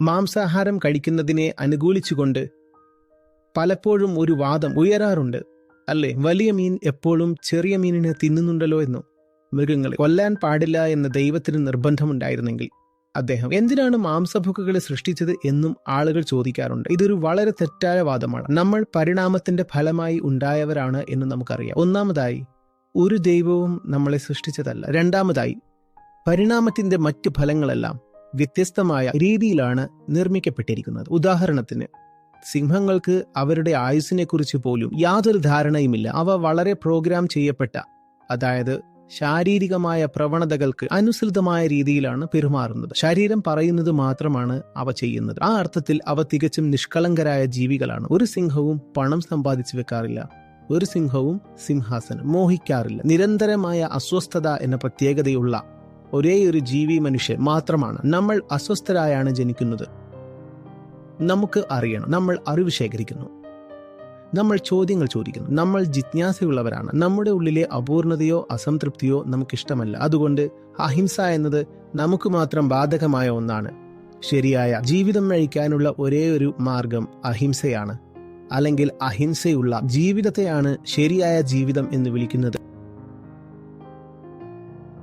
മാംസാഹാരം കഴിക്കുന്നതിനെ അനുകൂലിച്ചുകൊണ്ട് പലപ്പോഴും ഒരു വാദം ഉയരാറുണ്ട്, അല്ലേ? വലിയ മീൻ എപ്പോഴും ചെറിയ മീനിനെ തിന്നുന്നുണ്ടല്ലോ എന്നും. മൃഗങ്ങളെ കൊല്ലാൻ പാടില്ല എന്ന ദൈവത്തിന് നിർബന്ധമുണ്ടായിരുന്നെങ്കിൽ അദ്ദേഹം എന്തിനാണ് മാംസഭുക്കുകളെ സൃഷ്ടിച്ചത് എന്നും ആളുകൾ ചോദിക്കാറുണ്ട്. ഇതൊരു വളരെ തെറ്റായ വാദമാണ്. നമ്മൾ പരിണാമത്തിന്റെ ഫലമായി ഉണ്ടായവരാണ് എന്ന് നമുക്കറിയാം. ഒന്നാമതായി, ഒരു ദൈവവും നമ്മളെ സൃഷ്ടിച്ചതല്ല. രണ്ടാമതായി, പരിണാമത്തിന്റെ മറ്റു ഫലങ്ങളെല്ലാം വ്യത്യസ്തമായ രീതിയിലാണ് നിർമ്മിക്കപ്പെട്ടിരിക്കുന്നത്. ഉദാഹരണത്തിന്, സിംഹങ്ങൾക്ക് അവരുടെ ആയുസ്സിനെക്കുറിച്ച് പോലും യാതൊരു ധാരണയുമില്ല. അവ വളരെ പ്രോഗ്രാം ചെയ്യപ്പെട്ട, അതായത് ശാരീരികമായ പ്രവണതകൾക്ക് അനുസൃതമായ രീതിയിലാണ് പെരുമാറുന്നത്. ശരീരം പറയുന്നത് മാത്രമാണ് അവ ചെയ്യുന്നത്. ആ അർത്ഥത്തിൽ അവ തികച്ചും നിഷ്കളങ്കരായ ജീവികളാണ്. ഒരു സിംഹവും പണം സമ്പാദിച്ചു വെക്കാറില്ല. ഒരു സിംഹവും സിംഹാസനം മോഹിക്കാറില്ല. നിരന്തരമായ അസ്വസ്ഥത എന്ന പ്രത്യേകതയുള്ള ഒരേയൊരു ജീവി മനുഷ്യൻ മാത്രമാണ്. നമ്മൾ അസ്വസ്ഥരായാണ് ജനിക്കുന്നത്. നമുക്ക് അറിയണം. നമ്മൾ അറിവ് ശേഖരിക്കുന്നു. നമ്മൾ ചോദ്യങ്ങൾ ചോദിക്കുന്നു. നമ്മൾ ജിജ്ഞാസയുള്ളവരാണ്. നമ്മുടെ ഉള്ളിലെ അപൂർണതയോ അസംതൃപ്തിയോ നമുക്കിഷ്ടമല്ല. അതുകൊണ്ട് അഹിംസ എന്നത് നമുക്ക് മാത്രം ബാധകമായ ഒന്നാണ്. ശരിയായ ജീവിതം നയിക്കാനുള്ള ഒരേയൊരു മാർഗം അഹിംസയാണ്. അല്ലെങ്കിൽ അഹിംസയുള്ള ജീവിതത്തെയാണ് ശരിയായ ജീവിതം എന്ന് വിളിക്കുന്നത്.